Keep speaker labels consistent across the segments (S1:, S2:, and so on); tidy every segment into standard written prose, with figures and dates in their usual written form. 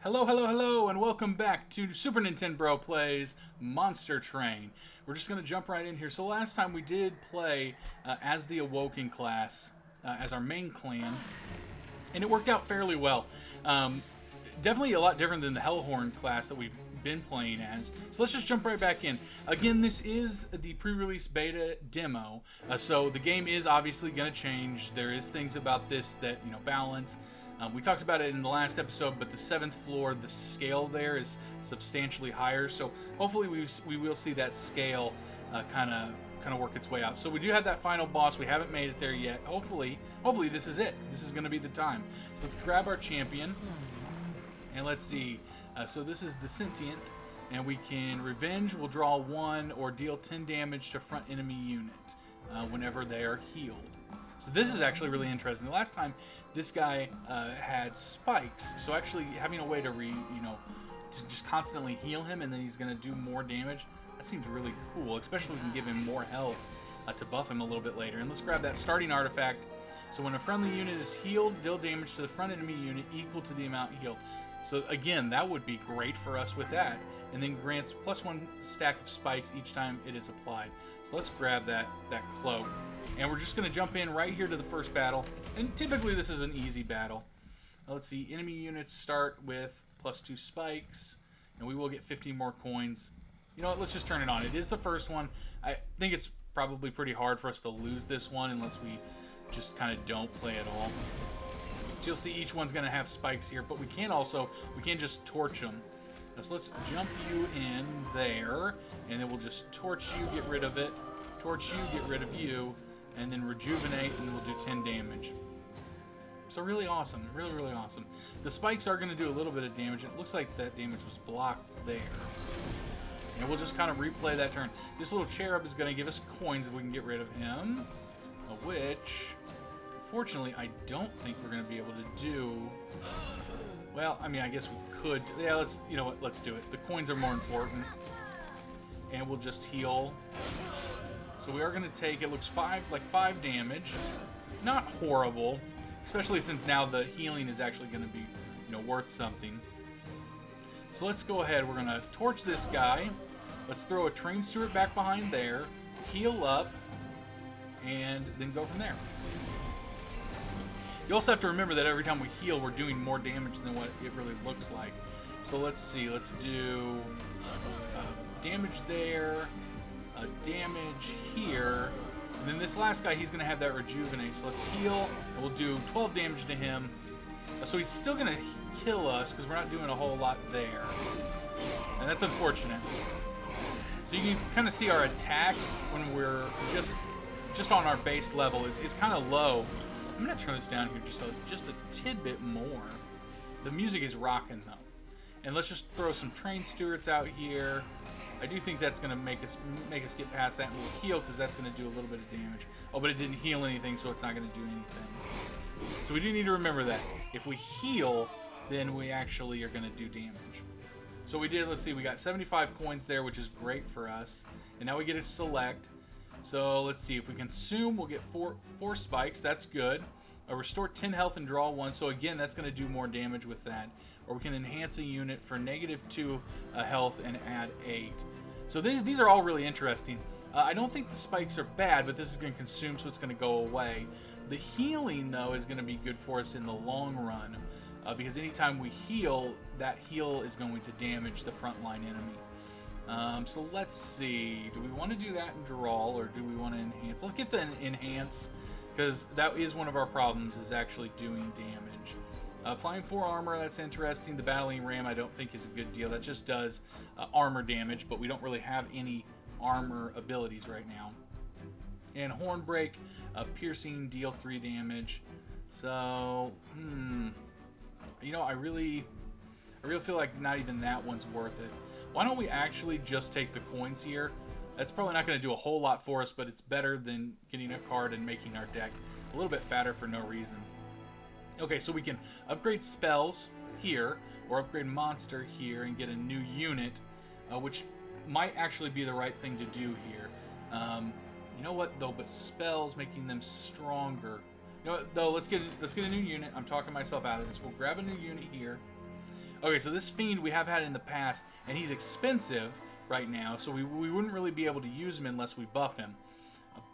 S1: Hello, hello, hello, and welcome back to SupaNintenbro Plays Monster Train. We're just going to jump right in here. So last time we did play as the Awoken class, as our main clan, and it worked out fairly well. Definitely a lot different than the Hellhorn class that we've been playing as. So let's just jump right back in. Again, this is the pre-release beta demo, so the game is obviously going to change. There is things about this that, balance. We talked about it in the last episode, but the 7th floor, the scale there is substantially higher. So hopefully we will see that scale kind of work its way out. So we do have that final boss. We haven't made it there yet. Hopefully this is it. This is going to be the time. So let's grab our champion, and let's see. So this is the Sentient, and we can Revenge. We'll draw 1 or deal 10 damage to front enemy unit whenever they are healed. So this is actually really interesting. The last time, this guy had spikes, so actually having a way to to just constantly heal him, and then he's going to do more damage. That seems really cool, especially if we can give him more health to buff him a little bit later. And let's grab that starting artifact. So when a friendly unit is healed, deal damage to the front enemy unit equal to the amount healed. So again, that would be great for us with that. And then grants +1 stack of spikes each time it is applied. So let's grab that cloak. And we're just going to jump in right here to the first battle. And typically this is an easy battle. Let's see, enemy units start with +2 spikes. And we will get 15 more coins. You know what, let's just turn it on. It is the first one. I think it's probably pretty hard for us to lose this one unless we just kind of don't play at all. You'll see each one's going to have spikes here, but we can just torch them. So let's jump you in there, and then we'll just torch you, get rid of it, torch you, get rid of you, and then rejuvenate, and we'll do 10 damage. So really awesome, really, really awesome. The spikes are going to do a little bit of damage. It looks like that damage was blocked there. And we'll just kind of replay that turn. This little cherub is going to give us coins if we can get rid of him, which, fortunately, I don't think we're going to be able to do. Well, I mean, I guess we could. Yeah, let's do it. The coins are more important. And we'll just heal. So we are going to take, it looks 5 damage. Not horrible, especially since now the healing is actually going to be, worth something. So let's go ahead. We're going to torch this guy. Let's throw a train steward back behind there. Heal up. And then go from there. You also have to remember that every time we heal, we're doing more damage than what it really looks like. So let's see. Let's do damage there, damage here. And then this last guy, he's going to have that rejuvenate. So let's heal. And we'll do 12 damage to him. So he's still going to kill us because we're not doing a whole lot there. And that's unfortunate. So you can kind of see our attack when we're just on our base level is kind of low. I'm going to turn this down here just a tidbit more. The music is rocking, though. And let's just throw some train stewards out here. I do think that's going to make us get past that, and we'll heal because that's going to do a little bit of damage. Oh, but it didn't heal anything, so it's not going to do anything. So we do need to remember that. If we heal, then we actually are going to do damage. So we did, let's see, we got 75 coins there, which is great for us. And now we get to select. So let's see, if we consume, we'll get four spikes. That's good. Restore 10 health and draw 1. So again, that's going to do more damage with that. Or we can enhance a unit for -2 health and add 8. So these are all really interesting. I don't think the spikes are bad, but this is going to consume, so it's going to go away. The healing, though, is going to be good for us in the long run. Because anytime we heal, that heal is going to damage the frontline enemy. So let's see. Do we want to do that in draw, or do we want to enhance? Let's get the enhance, because that is one of our problems, is actually doing damage. Applying 4 armor, that's interesting. The battling ram I don't think is a good deal. That just does armor damage, but we don't really have any armor abilities right now. And horn break, piercing, deal 3 damage. So, I really feel like not even that one's worth it. Why don't we actually just take the coins here? That's probably not going to do a whole lot for us, but it's better than getting a card and making our deck a little bit fatter for no reason. Okay, so we can upgrade spells here, or upgrade monster here, and get a new unit, which might actually be the right thing to do here. You know what, though? But spells, making them stronger. You know what, though? Let's get a new unit. I'm talking myself out of this. We'll grab a new unit here. Okay, so this Fiend we have had in the past, and he's expensive right now, so we wouldn't really be able to use him unless we buff him.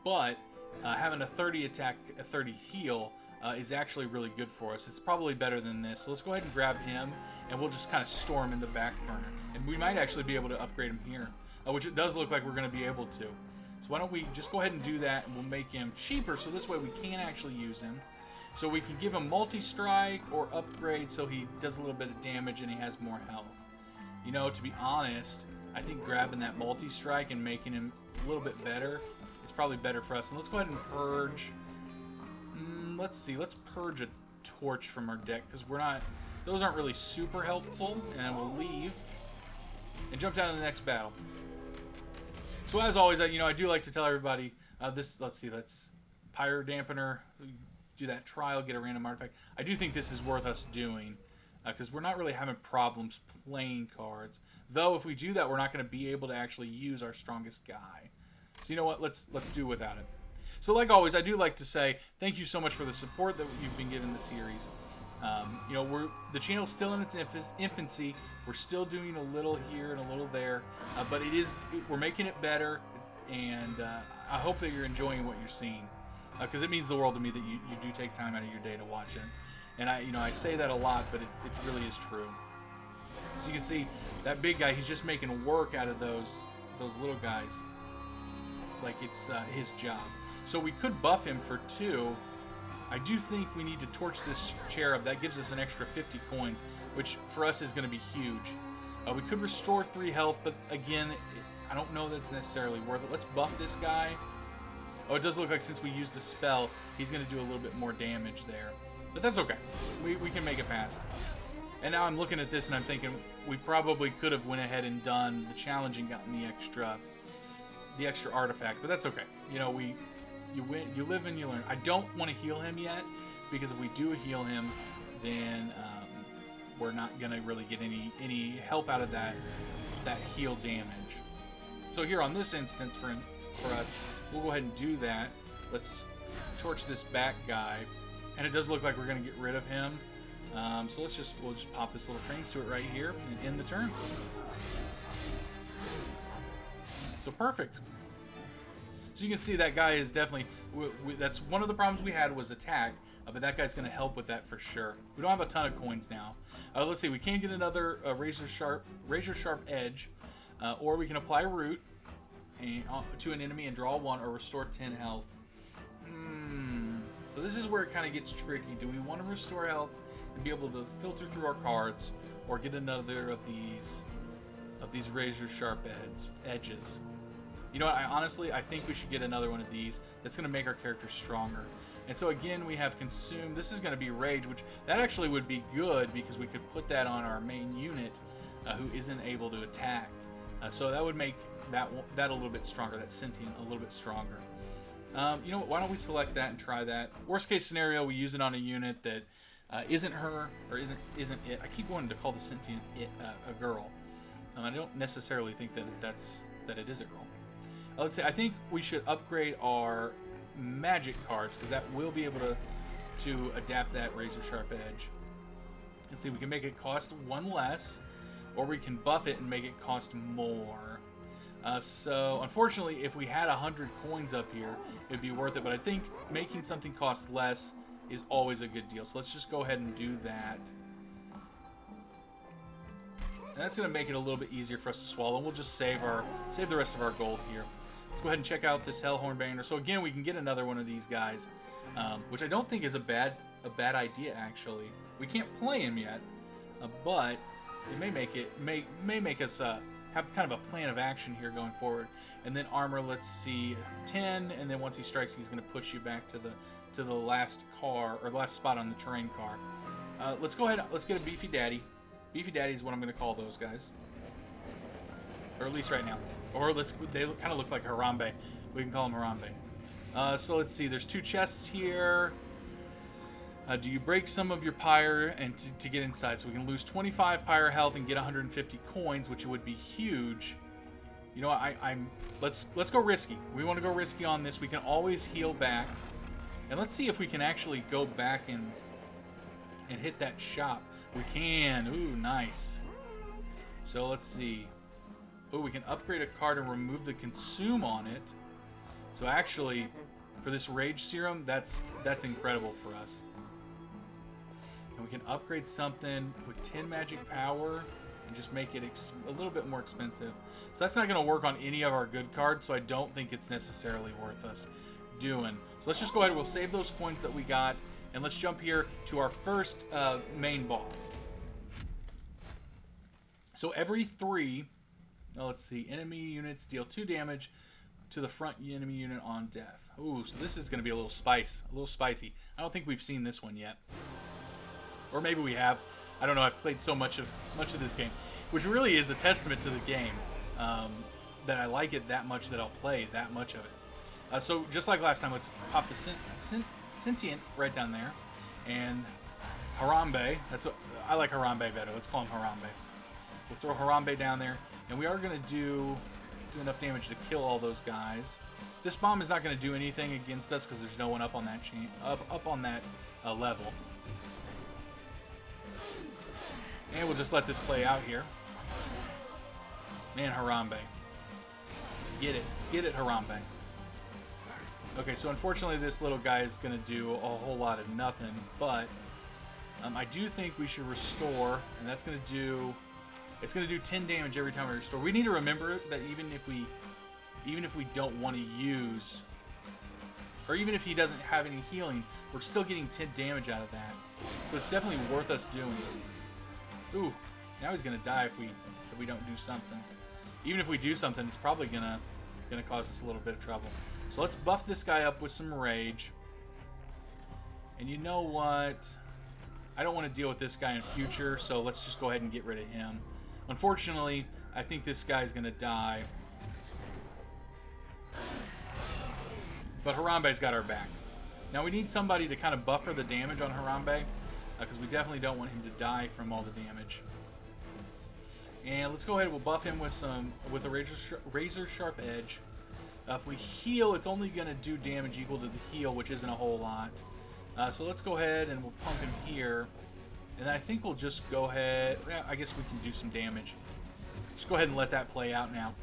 S1: But having a 30 attack, a 30 heal is actually really good for us. It's probably better than this. So let's go ahead and grab him, and we'll just kind of store him in the back burner. And we might actually be able to upgrade him here, which it does look like we're going to be able to. So why don't we just go ahead and do that, and we'll make him cheaper, so this way we can actually use him. So we can give him multi-strike or upgrade so he does a little bit of damage and he has more health. You know, to be honest, I think grabbing that multi-strike and making him a little bit better is probably better for us. And let's go ahead and purge. Let's see, let's purge a torch from our deck, because those aren't really super helpful. And we'll leave and jump down to the next battle. So as always, I do like to tell everybody this. Let's see, let's Pyro Dampener, do that trial, get a random artifact. I do think this is worth us doing, because we're not really having problems playing cards. Though if we do that, we're not going to be able to actually use our strongest guy. So you know what? Let's do without it. So like always, I do like to say thank you so much for the support that you've been giving the series. The channel's still in its infancy. We're still doing a little here and a little there, but we're making it better, and I hope that you're enjoying what you're seeing, because it means the world to me that you do take time out of your day to watch it. And I say that a lot, but it really is true. So you can see that big guy, he's just making work out of those little guys, like it's his job. So we could buff him for 2. I do think we need to torch this cherub. That gives us an extra 50 coins, which for us is going to be huge. We could restore 3 health, but again, I don't know that's necessarily worth it. Let's buff this guy. Oh, it does look like since we used a spell, he's going to do a little bit more damage there. But that's okay. We can make it past. And now I'm looking at this and I'm thinking we probably could have went ahead and done the challenge and gotten the extra artifact, but that's okay. You live and you learn. I don't want to heal him yet, because if we do heal him, then we're not gonna really get any help out of that heal damage. So here on this instance, for us, we'll go ahead and do that. Let's torch this back guy, and it does look like we're gonna get rid of him. So we'll just pop this little train to it right here and end the turn. So perfect. So you can see that guy is definitely, that's one of the problems we had was attack, but that guy's going to help with that for sure. We don't have a ton of coins now. Let's see, we can get another razor sharp edge, or we can apply root to an enemy and draw 1 or restore 10 health. So this is where it kind of gets tricky. Do we want to restore health and be able to filter through our cards, or get another of these razor sharp edges? You know what, I think we should get another one of these. That's going to make our character stronger. And so again, we have Consume. This is going to be Rage, which that actually would be good, because we could put that on our main unit who isn't able to attack. So that would make that a little bit stronger, that Sentient a little bit stronger. You know what, why don't we select that and try that? Worst case scenario, we use it on a unit that isn't her, or isn't it. I keep wanting to call the Sentient a girl. I don't necessarily think that it is a girl. Let's say I think we should upgrade our magic cards, because that will be able to adapt that razor sharp edge. Let's see, we can make it cost 1 less, or we can buff it and make it cost more. So unfortunately, if we had 100 coins up here, it'd be worth it. But I think making something cost less is always a good deal. So let's just go ahead and do that. And that's going to make it a little bit easier for us to swallow. And we'll just save the rest of our gold here. Let's go ahead and check out this Hellhorn Banner. So again, we can get another one of these guys, which I don't think is a bad idea actually. We can't play him yet, but it may make us have kind of a plan of action here going forward. And then armor, let's see, 10, and then once he strikes, he's going to push you back to the last car, or the last spot on the terrain car. Let's go ahead. Let's get a Beefy Daddy. Beefy Daddy is what I'm going to call those guys. Or at least right now. Or they kind of look like Harambe. We can call them Harambe. So let's see. There's 2 chests here. Do you break some of your pyre and to get inside? So we can lose 25 pyre health and get 150 coins, which would be huge. You know what? Let's go risky. We want to go risky on this. We can always heal back. And let's see if we can actually go back and hit that shop. We can. Ooh, nice. So let's see. Oh, we can upgrade a card and remove the consume on it. So actually, for this Rage Serum, that's incredible for us. And we can upgrade something with 10 magic power and just make it a little bit more expensive. So that's not going to work on any of our good cards, so I don't think it's necessarily worth us doing. So let's just go ahead, we'll save those coins that we got, and let's jump here to our first main boss. So every 3, let's see, enemy units deal 2 damage to the front enemy unit on death. Ooh, so this is going to be a little spicy. I don't think we've seen this one yet. Or maybe we have. I don't know, I've played so much of this game, which really is a testament to the game, that I like it that much that I'll play that much of it. So just like last time, let's pop the Sentient right down there. And Harambe, that's what I like. Harambe better. Let's call him Harambe. We'll throw Harambe down there, and we are going to do enough damage to kill all those guys. This bomb is not going to do anything against us because there's no one up on that chain, up on that level. And we'll just let this play out here. Man, Harambe. Get it, Harambe. Okay, so unfortunately this little guy is going to do a whole lot of nothing, but I do think we should restore, and that's going to do... It's going to do 10 damage every time we restore. We need to remember that even if we don't want to use, or even if he doesn't have any healing, we're still getting 10 damage out of that. So it's definitely worth us doing. Ooh, now he's going to die if we don't do something. Even if we do something, it's probably going to cause us a little bit of trouble. So let's buff this guy up with some rage. And you know what? I don't want to deal with this guy in future, so let's just go ahead and get rid of him. Unfortunately, I think this guy's going to die. But Harambe's got our back. Now we need somebody to kind of buffer the damage on Harambe, because we definitely don't want him to die from all the damage. And let's go ahead, we'll buff him with a razor sharp edge. If we heal, it's only going to do damage equal to the heal, which isn't a whole lot. So let's go ahead and we'll pump him here. And I think we'll just go ahead... Yeah, I guess we can do some damage. Just go ahead and let that play out now.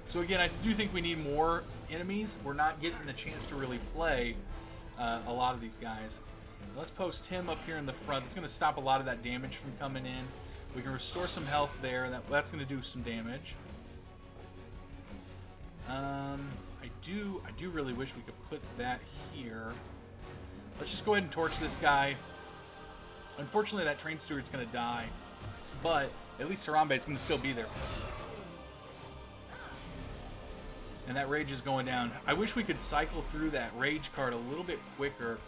S1: So again, I do think we need more enemies. We're not getting the chance to really play a lot of these guys. Let's post him up here in the front. That's going to stop a lot of that damage from coming in. We can restore some health there, and that's going to do some damage. I do really wish we could put that here. Let's just go ahead and torch this guy. Unfortunately, that train steward's going to die, but at least Harambe is going to still be there. And that rage is going down. I wish we could cycle through that rage card a little bit quicker.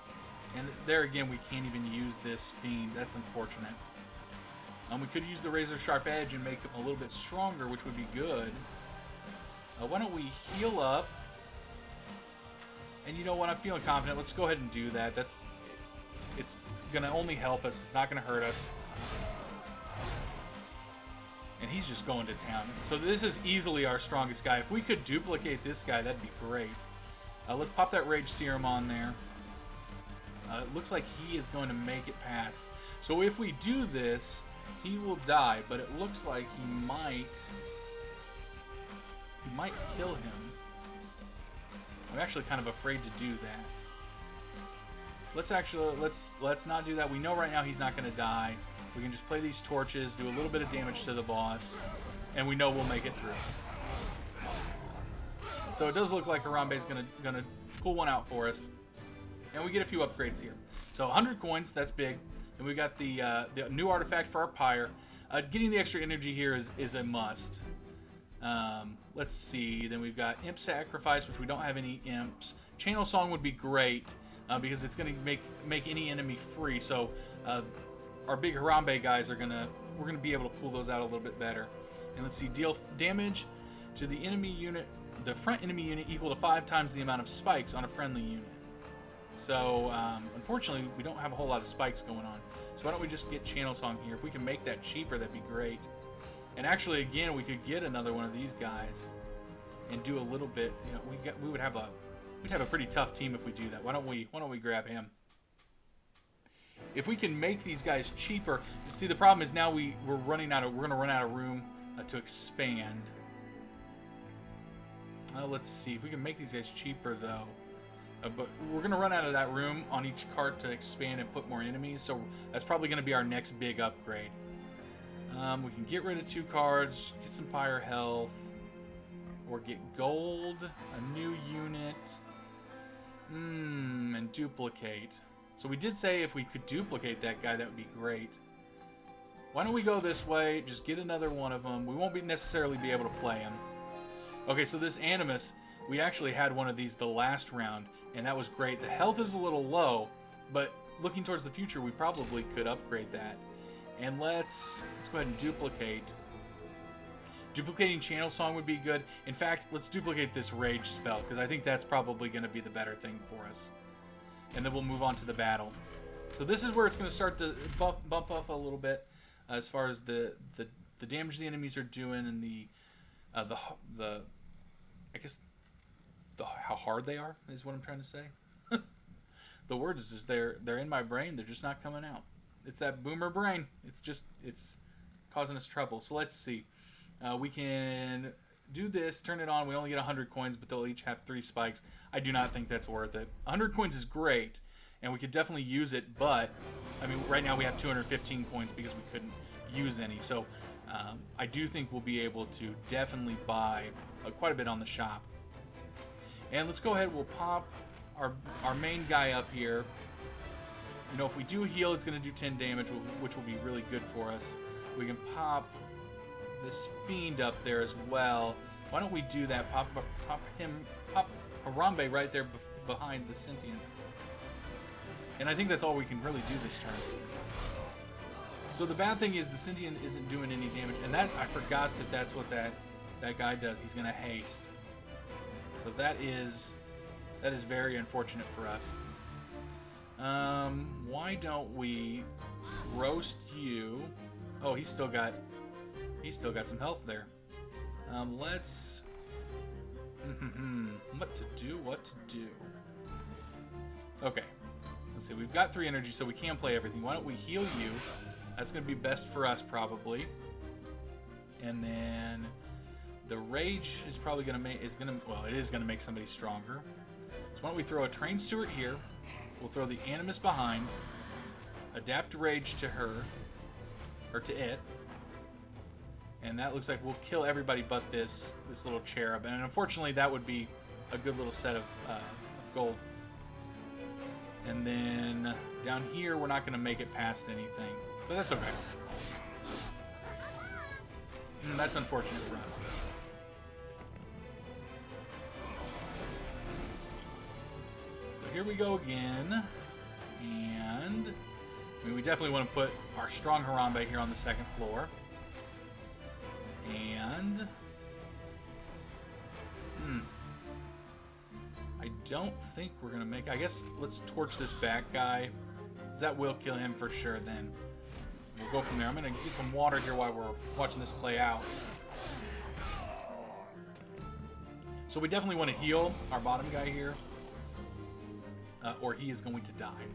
S1: And there again, we can't even use this fiend. That's unfortunate. We could use the razor sharp edge and make him a little bit stronger, which would be good. Why don't we heal up? And you know what? I'm feeling confident. Let's go ahead and do that. It's going to only help us. It's not going to hurt us. And he's just going to town. So this is easily our strongest guy. If we could duplicate this guy, that'd be great. Let's pop that Rage Serum on there. It looks like he is going to make it past. So if we do this, he will die. But it looks like he might kill him. I'm actually kind of afraid to do that. Let's not do that. We know right now he's not going to die. We can just play these torches, do a little bit of damage to the boss, and we know we'll make it through. So it does look like Harambe's gonna pull one out for us, and we get a few upgrades here. So 100 coins, that's big. And we got the new artifact for our pyre. Getting the extra energy here is a must. Let's see. Then we've got Imp Sacrifice, which we don't have any imps. Channel Song would be great because it's going to make any enemy free. So our big Harambe guys we're gonna be able to pull those out a little bit better. And let's see, deal damage to the enemy unit, the front enemy unit, equal to 5 times the amount of spikes on a friendly unit. So unfortunately, we don't have a whole lot of spikes going on. So why don't we just get Channel Song here? If we can make that cheaper, that'd be great. And actually, again, we could get another one of these guys and do a little bit. You know, we'd have a pretty tough team if we do that. Why don't we grab him? if we can make these guys cheaper. See, the problem is now we're going to run out of room to expand. Let's see if we can make these guys cheaper though. But we're going to run out of that room on each cart to expand and put more enemies, so that's probably going to be our next big upgrade. We can get rid of 2 cards, get some fire health, or get gold, a new unit, and duplicate. So we did say if we could duplicate that guy, that would be great. Why don't we go this way, just get another one of them. We won't necessarily be able to play him. Okay, so this Animus, we actually had one of these the last round, and that was great. The health is a little low, but looking towards the future, we probably could upgrade that. And let's go ahead and duplicate. Duplicating Channel Song would be good. In fact, let's duplicate this Rage spell, because I think that's probably going to be the better thing for us. And then we'll move on to the battle. So this is where it's going to start to bump up a little bit as far as the damage the enemies are doing and how hard they are is what I'm trying to say. The words is they're in my brain. They're just not coming out. It's that boomer brain. It's causing us trouble. So let's see. We can do this, turn it on. We only get 100 coins, but they'll each have 3 spikes. I do not think that's worth it. 100 coins is great, and we could definitely use it, but, I mean, right now we have 215 coins because we couldn't use any. So I do think we'll be able to definitely buy quite a bit on the shop. And let's go ahead. We'll pop our main guy up here. You know, if we do heal, it's going to do 10 damage, which will be really good for us. We can pop this Fiend up there as well. Why don't we do that? Pop Harambe right there behind the Sentient. And I think that's all we can really do this turn. So the bad thing is the Sentient isn't doing any damage. And that, I forgot that that's what that guy does. He's going to haste. So that is very unfortunate for us. Why don't we roast you? Oh, he's still got some health there. Let's what to do. Okay, let's see. We've got 3 energy, so we can play everything. Why don't we heal you? That's gonna be best for us probably. And then the rage is probably gonna make it is gonna make somebody stronger. So why don't we throw a trained steward here? We'll throw the Animus behind, adapt rage to her, or to it, and that looks like we'll kill everybody but this little cherub. And unfortunately, that would be a good little set of gold. And then down here, we're not going to make it past anything, but that's okay. That's unfortunate for us. Here we go again, and I mean, we definitely want to put our strong Harambe here on the 2nd floor, and I don't think we're gonna make. I guess let's torch this back guy, because that will kill him for sure. Then we'll go from there. I'm gonna get some water here while we're watching this play out. So we definitely want to heal our bottom guy here. Or he is going to die.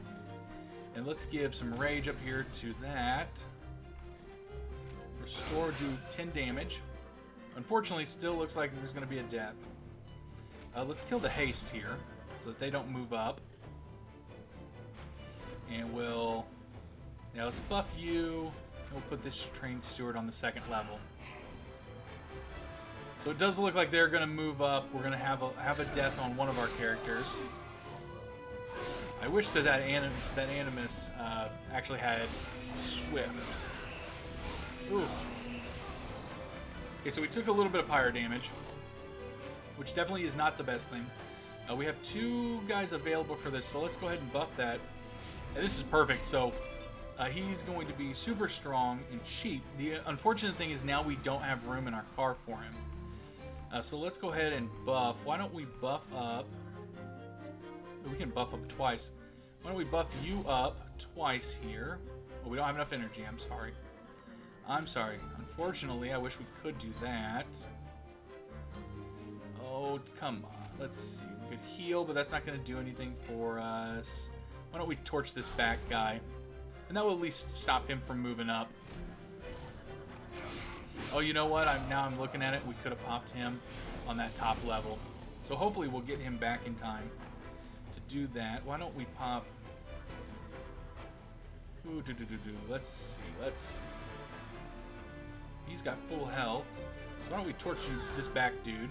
S1: And let's give some rage up here to that. Restore, do 10 damage. Unfortunately, still looks like there's going to be a death. Let's kill the haste here, so that they don't move up. And let's buff you. And we'll put this trained steward on the 2nd level. So it does look like they're going to move up. We're going to have a death on one of our characters. I wish that Animus actually had Swift. Ooh. Okay, so we took a little bit of pyre damage, which definitely is not the best thing. We have 2 guys available for this, so let's go ahead and buff that. And this is perfect. So he's going to be super strong and cheap. The unfortunate thing is now we don't have room in our car for him. So let's go ahead and buff. Why don't we buff up? We can buff up twice. Why don't we buff you up twice here? Oh, we don't have enough energy. I'm sorry. Unfortunately, I wish we could do that. Oh, come on. Let's see. We could heal, but that's not going to do anything for us. Why don't we torch this back guy? And that will at least stop him from moving up. Oh, you know what? Now I'm looking at it. We could have popped him on that top level. So hopefully we'll get him back in time to do that. Why don't we pop... Ooh, Let's see. He's got full health. So why don't we torch this back dude?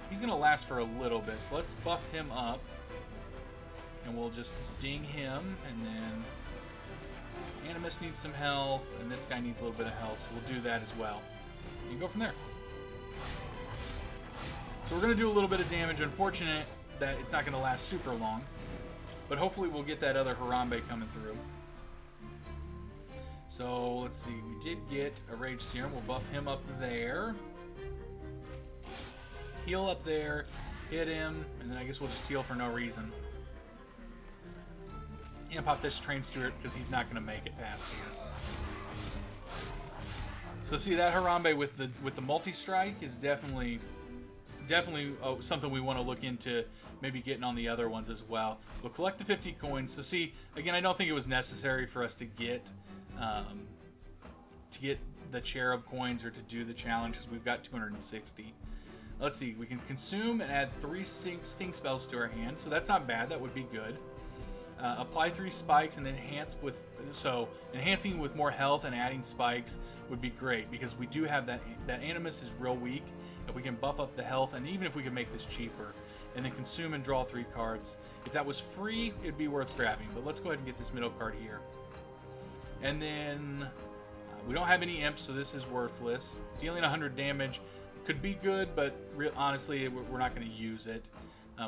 S1: He's going to last for a little bit. So let's buff him up. And we'll just ding him. And then Animus needs some health. And this guy needs a little bit of health. So we'll do that as well. You can go from there. So we're going to do a little bit of damage. Unfortunate that it's not going to last super long. But hopefully we'll get that other Harambe coming through. So let's see. We did get a Rage Serum. We'll buff him up there. Heal up there. Hit him. And then I guess we'll just heal for no reason. And pop this Train Steward because he's not going to make it past here. So see, that Harambe with the multi-strike is definitely something we want to look into, maybe getting on the other ones as well. We'll collect the 50 coins. So see, again, I don't think it was necessary for us to get the Cherub coins or to do the challenge because we've got 260. Let's see, we can consume and add 3 sting spells to our hand, so that's not bad. That would be good. Apply 3 spikes and enhancing with more health and adding spikes would be great because we do have that Animus is real weak. If we can buff up the health, and even if we can make this cheaper, and then consume and draw 3 cards. If that was free, it'd be worth grabbing. But let's go ahead and get this middle card here. And then we don't have any imps, so this is worthless. Dealing 100 damage could be good, but honestly, we're not going to use it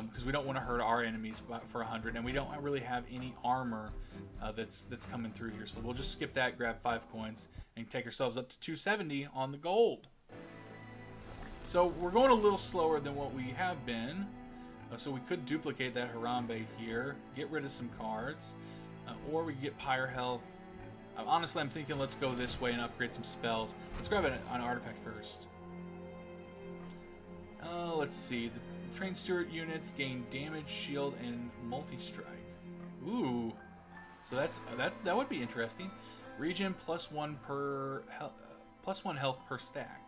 S1: because we don't want to hurt our enemies for 100, and we don't really have any armor that's coming through here. So we'll just skip that, grab 5 coins, and take ourselves up to 270 on the gold. So we're going a little slower than what we have been. So we could duplicate that Harambe here, get rid of some cards, or we get Pyre health. Honestly, I'm thinking let's go this way and upgrade some spells. Let's grab an artifact first. Let's see. The Train Steward units gain damage, shield, and multi-strike. Ooh. So that would be interesting. Regen +1 +1 health per stack.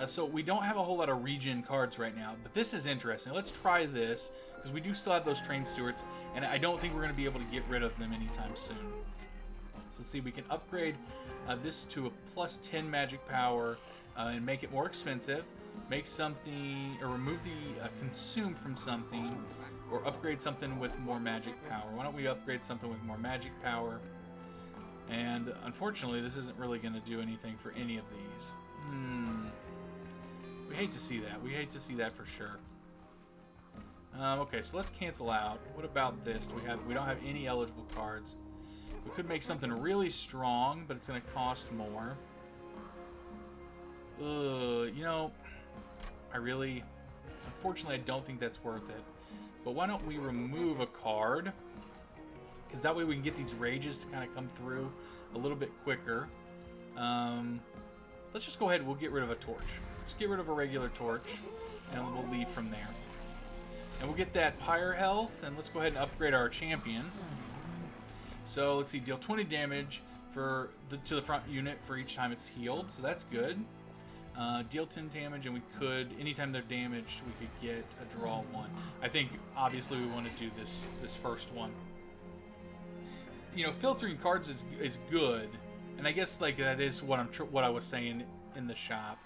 S1: So we don't have a whole lot of regen cards right now, but this is interesting. Let's try this, because we do still have those Train Stewards, and I don't think we're going to be able to get rid of them anytime soon. So let's see, we can upgrade this to a +10 magic power and make it more expensive. Make something, or remove the consume from something, or upgrade something with more magic power. Why don't we upgrade something with more magic power? And unfortunately, this isn't really going to do anything for any of these. We hate to see that. We hate to see that for sure. Okay, so let's cancel out. What about this? We don't have any eligible cards. We could make something really strong, but it's going to cost more. You know, unfortunately, I don't think that's worth it. But why don't we remove a card? Because that way we can get these rages to kind of come through a little bit quicker. Let's just go ahead and we'll get rid of a torch. Just get rid of a regular torch, and we'll leave from there. And we'll get that Pyre health, and let's go ahead and upgrade our champion. So let's see, deal 20 damage to the front unit for each time it's healed, so that's good. Deal 10 damage, and we could, anytime they're damaged, we could get a draw 1. I think, obviously, we want to do this first one. You know, filtering cards is good, and I guess like that is what I was saying in the shop.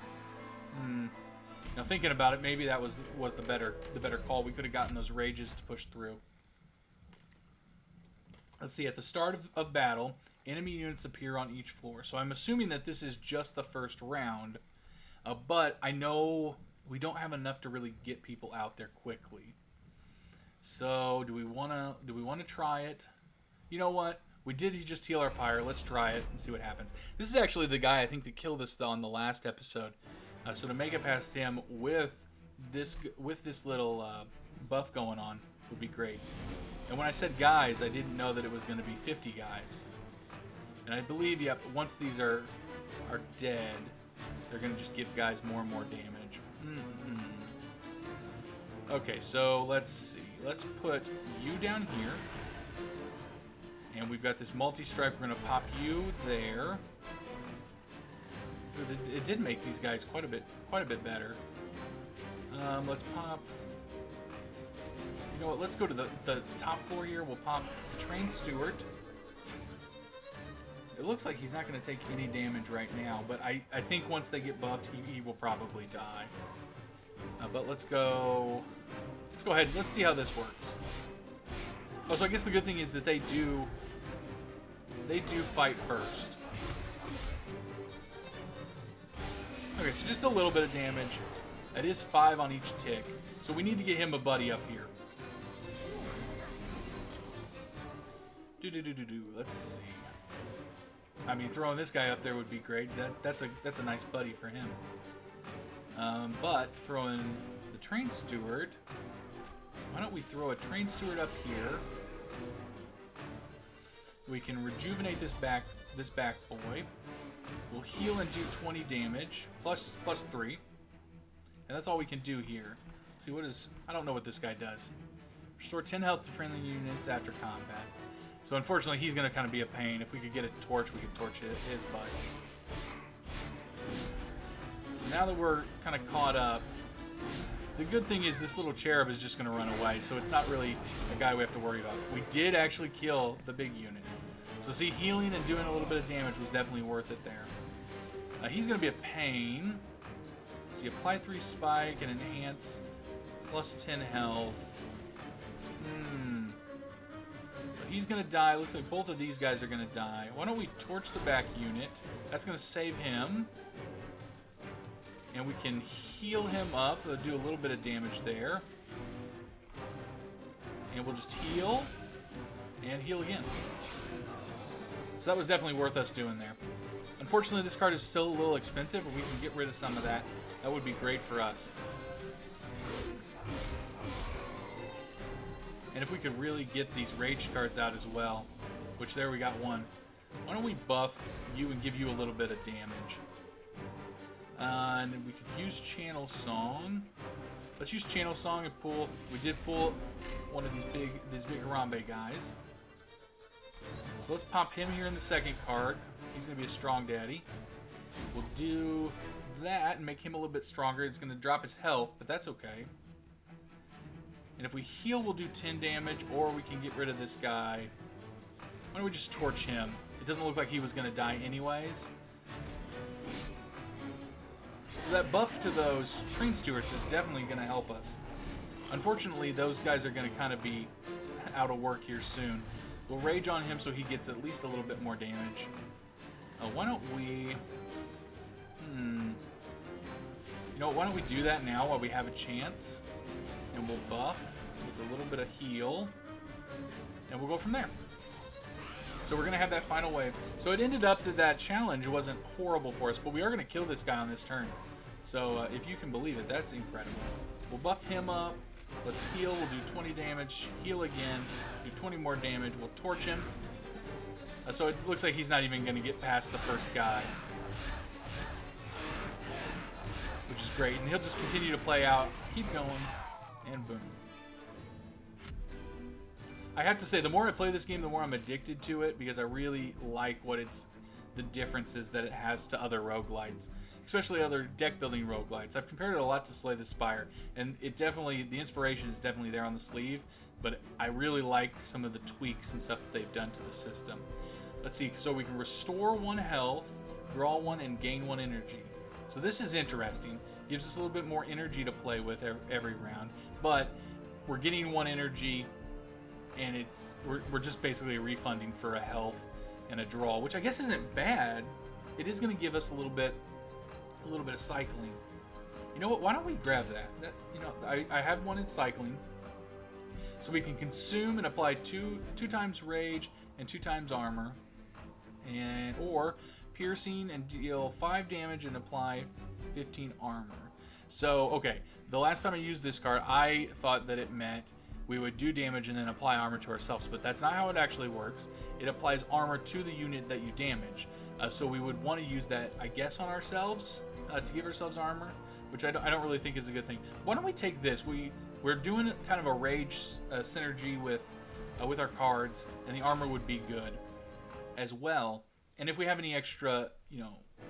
S1: Now thinking about it, maybe that was the better call. We could have gotten those rages to push through. Let's see. At the start of battle, enemy units appear on each floor. So I'm assuming that this is just the first round, but I know we don't have enough to really get people out there quickly. So do we want to try it? You know what? We did just heal our Pyre. Let's try it and see what happens. This is actually the guy I think that killed us on the last episode. So to make it past him with this little buff going on would be great. And when I said guys, I didn't know that it was going to be 50 guys. And I believe, yep, once these are dead, they're going to just give guys more and more damage. Okay, so let's see. Let's put you down here. And we've got this multi-strike. We're going to pop you there. It did make these guys quite a bit better. Let's pop... You know what? Let's go to the top floor here. We'll pop the Train Steward. It looks like he's not going to take any damage right now, but I think once they get buffed, he will probably die. But let's go ahead. Let's see how this works. Oh, so I guess the good thing is that they do fight first. Okay, so just a little bit of damage. That is 5 on each tick. So we need to get him a buddy up here. Let's see. I mean, throwing this guy up there would be great. That's a nice buddy for him. But throwing the Train Steward. Why don't we throw a Train Steward up here? We can rejuvenate this back boy. We'll heal and do 20 damage plus 3, and that's all we can do here. See what is? I don't know what this guy does. Restore 10 health to friendly units after combat. So unfortunately, he's going to kind of be a pain. If we could get a torch, we could torch his butt. So now that we're kind of caught up, the good thing is this little cherub is just going to run away, so it's not really a guy we have to worry about. We did actually kill the big unit. So see, healing and doing a little bit of damage was definitely worth it there. He's going to be a pain. See, apply 3 spike and enhance plus 10 health. So he's going to die. Looks like both of these guys are going to die. Why don't we torch the back unit? That's going to save him. And we can heal him up. Do a little bit of damage there. And we'll just heal. And heal again. So that was definitely worth us doing there. Unfortunately, this card is still a little expensive, but we can get rid of some of that. That would be great for us. And if we could really get these rage cards out as well, which there we got one. Why don't we buff you and give you a little bit of damage? And we could use Channel Song. Let's use Channel Song and pull. We did pull one of these big Harambe guys. So let's pop him here in the second card. He's going to be a strong daddy. We'll do that and make him a little bit stronger. It's going to drop his health, but that's okay. And if we heal, we'll do 10 damage, or we can get rid of this guy. Why don't we just torch him? It doesn't look like he was going to die anyways. So that buff to those Train Stewards is definitely going to help us. Unfortunately, those guys are going to kind of be out of work here soon. We'll rage on him so he gets at least a little bit more damage. Why don't we... You know what, why don't we do that now while we have a chance? And we'll buff with a little bit of heal. And we'll go from there. So we're going to have that final wave. So it ended up that challenge wasn't horrible for us, but we are going to kill this guy on this turn. So if you can believe it, that's incredible. We'll buff him up. Let's heal. We'll do 20 damage. Heal again. Do 20 more damage. We'll torch him. So it looks like he's not even going to get past the first guy. Which is great. And he'll just continue to play out. Keep going. And boom. I have to say, the more I play this game, the more I'm addicted to it, because I really like the differences that it has to other roguelites, especially other deck building roguelites. I've compared it a lot to Slay the Spire, and the inspiration is definitely there on the sleeve, but I really like some of the tweaks and stuff that they've done to the system. Let's see, so we can restore 1 health, draw 1, and gain 1 energy. So this is interesting. Gives us a little bit more energy to play with every round, but we're getting 1 energy, and we're just basically refunding for a health and a draw, which I guess isn't bad. It is going to give us a little bit of cycling. You know what? Why don't we grab that? I have 1 in cycling, so we can consume and apply two times rage and 2 times armor, or piercing and deal 5 damage and apply 15 armor. So okay, the last time I used this card, I thought that it meant we would do damage and then apply armor to ourselves, but that's not how it actually works. It applies armor to the unit that you damage. So we would want to use that, I guess, on ourselves to give ourselves armor, which I don't really think is a good thing. Why don't we take this? We're doing kind of a rage synergy with with our cards, and the armor would be good as well. And if we have any extra,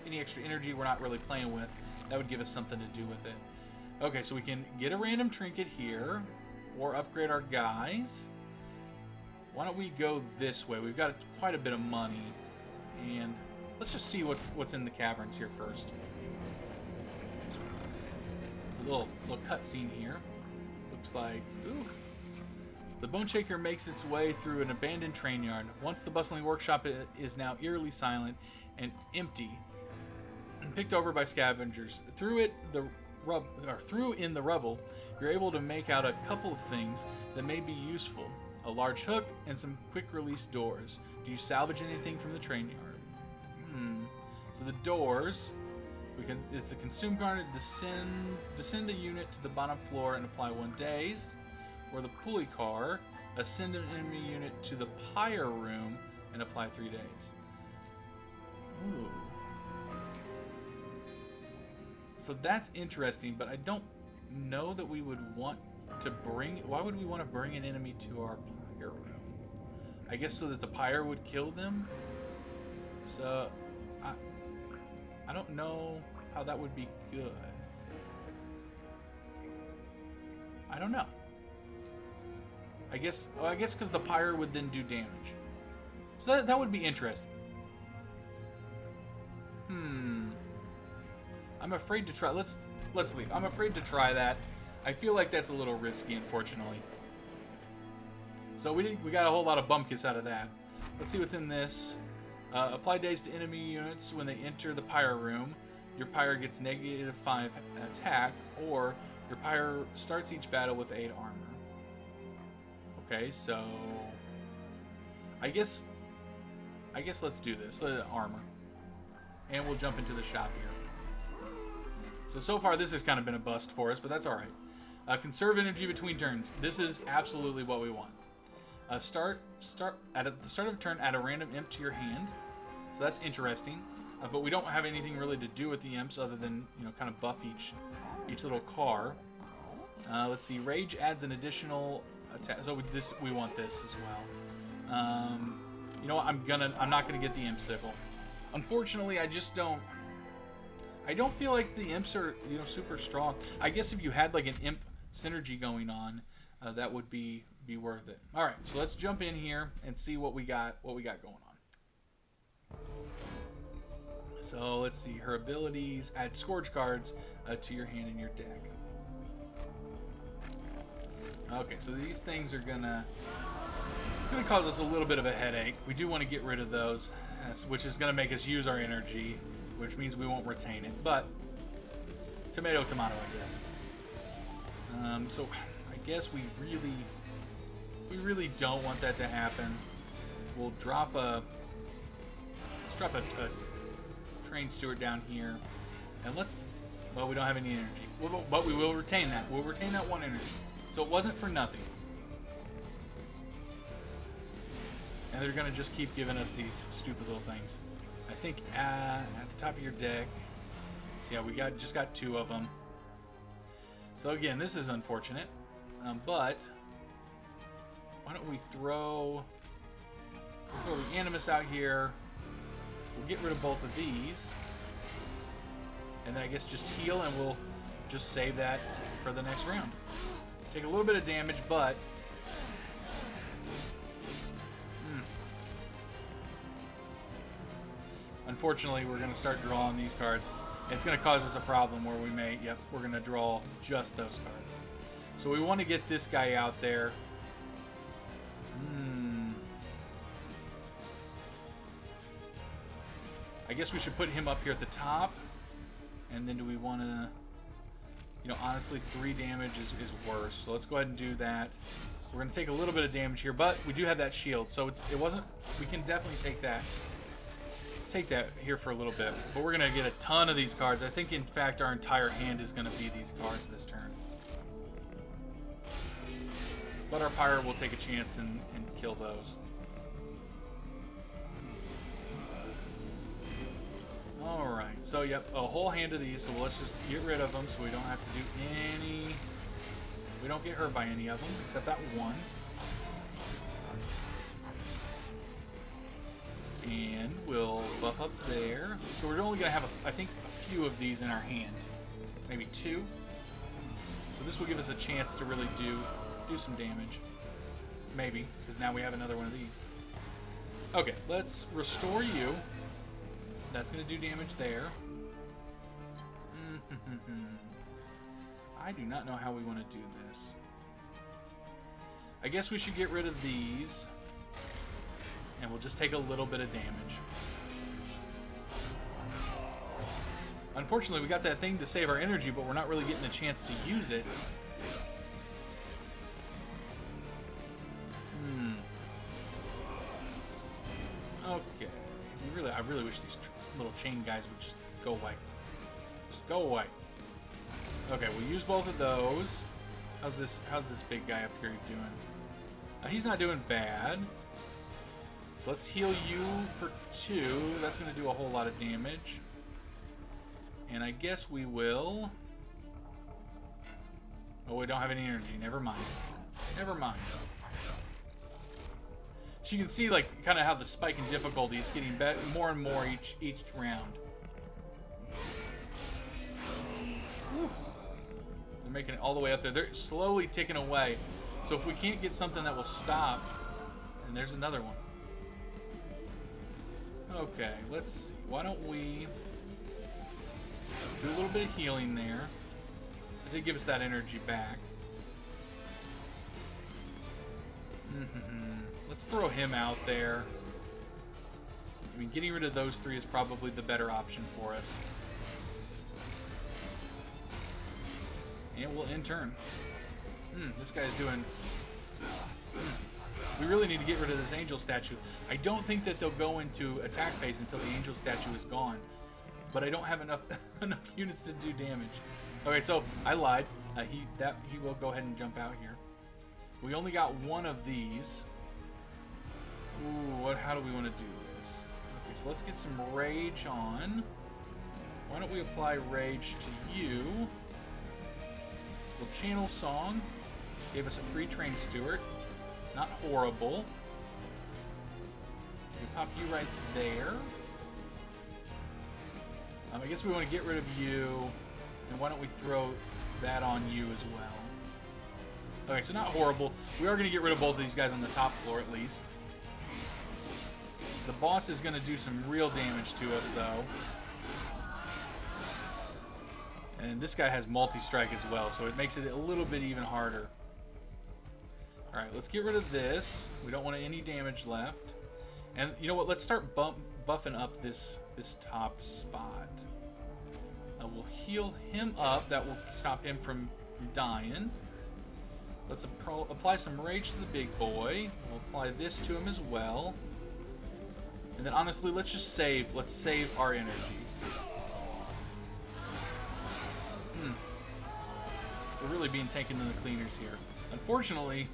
S1: any extra energy we're not really playing with, that would give us something to do with it. Okay, so we can get a random trinket here, or upgrade our guys. Why don't we go this way? We've got quite a bit of money, and let's just see what's in the caverns here first. A little cutscene here. Looks like, ooh. The Bone Shaker makes its way through an abandoned train yard. Once the bustling workshop is now eerily silent and empty, and picked over by scavengers. Through in the rubble, you're able to make out a couple of things that may be useful. A large hook and some quick-release doors. Do you salvage anything from the train yard? So the doors, it's a consume card. Descend a unit to the bottom floor and apply 1 daze. Or the pulley car, ascend an enemy unit to the pyre room and apply 3 days. Ooh. So that's interesting, but I don't know that we would want to bring... Why would we want to bring an enemy to our pyre room? I guess so that the pyre would kill them? So, I don't know how that would be good. I don't know. I guess because the pyre would then do damage. So that would be interesting. I'm afraid to try. Let's leave. I'm afraid to try that. I feel like that's a little risky, unfortunately. So we got a whole lot of bumpkins out of that. Let's see what's in this. Apply daze to enemy units when they enter the pyre room. Your pyre gets -5 attack, or your pyre starts each battle with 8 armor. Okay, so I guess let's do this. Armor, and we'll jump into the shop here. So far this has kind of been a bust for us, but that's all right. Conserve energy between turns. This is absolutely what we want. Start at the start of a turn. Add a random imp to your hand. So that's interesting. But we don't have anything really to do with the imps other than kind of buff each little car. Let's see. Rage adds an additional attack. So we want this as well. You know what? I'm not gonna get the imp sickle. Unfortunately, I don't feel like the imps are super strong. I guess if you had like an imp synergy going on, that would be worth it. All right, so let's jump in here and see what we got going on. So let's see her abilities. Add Scourge cards to your hand and your deck. Okay, so these things are gonna cause us a little bit of a headache. We do want to get rid of those, which is gonna make us use our energy, which means we won't retain it. But tomato, I guess. So I guess we really don't want that to happen. We'll drop let's drop a train steward down here, and well, we don't have any energy, but we will retain that. We'll retain that 1 energy. So it wasn't for nothing. And they're gonna just keep giving us these stupid little things. I think at the top of your deck. So yeah, we just got 2 of them. So again, this is unfortunate. But why don't we throw the Animus out here? We'll get rid of both of these, and then I guess just heal, and we'll just save that for the next round. Take a little bit of damage, but unfortunately, we're going to start drawing these cards. It's going to cause us a problem where we're going to draw just those cards. So we want to get this guy out there. I guess we should put him up here at the top. And then do we want to... honestly, 3 damage is worse. So let's go ahead and do that. We're going to take a little bit of damage here, but we do have that shield. So it wasn't... We can definitely take that here for a little bit. But we're going to get a ton of these cards. I think, in fact, our entire hand is going to be these cards this turn. But our pyre will take a chance and kill those. Alright, so yep, a whole hand of these, so let's just get rid of them so we don't have to do any... We don't get hurt by any of them, except that one. And we'll buff up there. So we're only going to have, I think, a few of these in our hand. Maybe 2. So this will give us a chance to really do some damage. Maybe, because now we have another one of these. Okay, let's restore you. That's going to do damage there. I do not know how we want to do this. I guess we should get rid of these. And we'll just take a little bit of damage. Unfortunately, we got that thing to save our energy, but we're not really getting a chance to use it. Okay. I really wish these little chain guys would just go away. Just go away. Okay, we'll use both of those. How's this big guy up here doing? He's not doing bad. So let's heal you for 2. That's going to do a whole lot of damage. And I guess we will... Oh, we don't have any energy. Never mind. Never mind. So you can see, like, kind of how the spike in difficulty, it's getting more and more each round. Whew. They're making it all the way up there. They're slowly ticking away. So if we can't get something that will stop... And there's another one. Okay, let's see. Why don't we do a little bit of healing there. It did give us that energy back. Let's throw him out there. I mean, getting rid of those 3 is probably the better option for us. And we'll end turn. This guy's doing... We really need to get rid of this angel statue. I don't think that they'll go into attack phase until the angel statue is gone. But I don't have enough units to do damage. Okay, so I lied. He will go ahead and jump out here. We only got 1 of these. Ooh, how do we want to do this? Okay, so let's get some rage on. Why don't we apply rage to you? We'll channel song. Gave us a free train steward. Not horrible. We pop you right there. I guess we want to get rid of you. And why don't we throw that on you as well? Okay, so not horrible. We are going to get rid of both of these guys on the top floor at least. The boss is going to do some real damage to us, though. And this guy has multi-strike as well, so it makes it a little bit even harder. Alright, let's get rid of this. We don't want any damage left. And you know what? Let's start buffing up this top spot. We'll heal him up. That will stop him from dying. Let's apply some rage to the big boy. We'll apply this to him as well. And then honestly, let's just save. Let's save our energy. We're really being taken to the cleaners here. Unfortunately...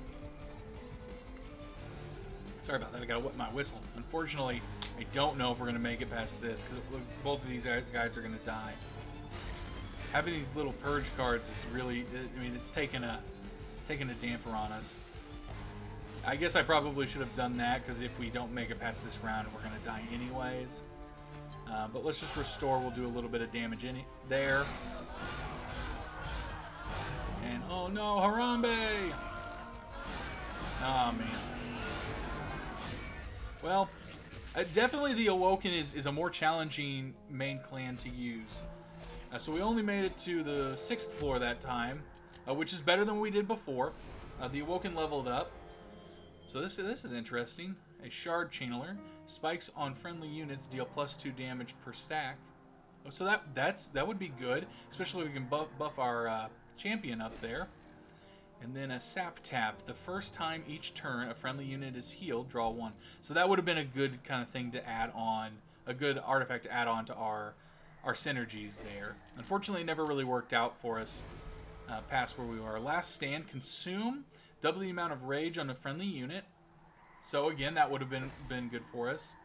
S1: Sorry about that, I gotta whip my whistle. Unfortunately, I don't know if we're gonna make it past this, because both of these guys are gonna die. Having these little purge cards is really, I mean, it's taking a damper on us. I guess I probably should have done that, because if we don't make it past this round, we're gonna die anyways. But let's just restore, we'll do a little bit of damage in there. And, oh no, Harambe! Oh man. Well, definitely the Awoken is a more challenging main clan to use. So we only made it to the 6th floor that time, which is better than we did before. The Awoken leveled up. So this is interesting. A Shard Channeler. Spikes on friendly units deal +2 damage per stack. Oh, so that would be good, especially if we can buff our champion up there. And then a Sap Tap. The first time each turn a friendly unit is healed, draw 1. So that would have been a good kind of thing to add on, a good artifact to add on to our synergies there. Unfortunately, it never really worked out for us past where we were. Last Stand, consume, double the amount of rage on a friendly unit. So again, that would have been good for us.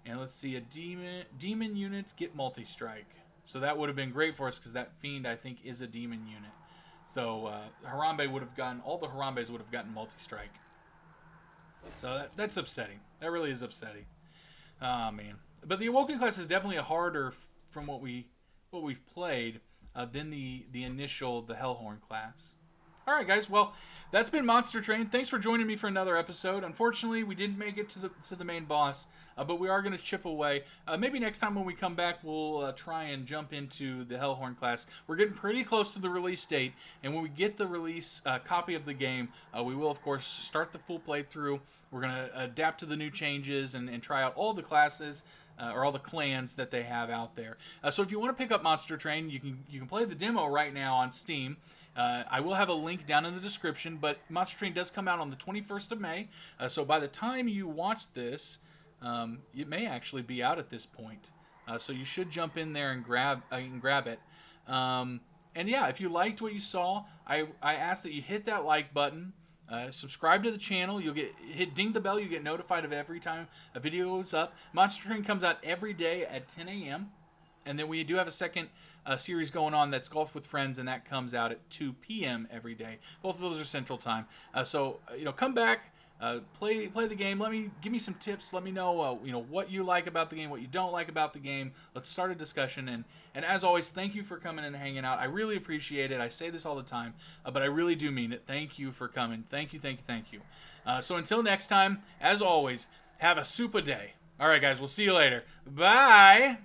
S1: And let's see, a demon units get multi-strike. So that would have been great for us because that Fiend, I think, is a demon unit. So Harambe would have gotten, all the Harambes would have gotten multi-strike. So that's upsetting. That really is upsetting. Oh man, but the Awoken class is definitely a harder from what we've played than the initial the Hellhorn class. All right, guys. Well, that's been Monster Train. Thanks for joining me for another episode. Unfortunately, we didn't make it to the main boss, but we are going to chip away. Maybe next time when we come back, we'll try and jump into the Hellhorn class. We're getting pretty close to the release date, and when we get the release copy of the game, we will, of course, start the full playthrough. We're going to adapt to the new changes and try out all the classes. Or all the clans that they have out there. So if you want to pick up Monster Train, you can play the demo right now on Steam. I will have a link down in the description, but Monster Train does come out on the 21st of May. So by the time you watch this, it may actually be out at this point. So you should jump in there and grab it. And yeah, if you liked what you saw, I ask that you hit that like button. Subscribe to the channel. You'll hit ding the bell. You get notified of every time a video goes up. Monster Train comes out every day at 10 a.m. And then we do have a second series going on that's Golf with Friends, and that comes out at 2 p.m. every day. Both of those are Central Time. So come back, play the game. Give me some tips. Let me know what you like about the game, what you don't like about the game. Let's start a discussion. And as always, thank you for coming and hanging out. I really appreciate it. I say this all the time, but I really do mean it. Thank you for coming. Thank you. So until next time, as always, have a super day. All right, guys, we'll see you later. Bye.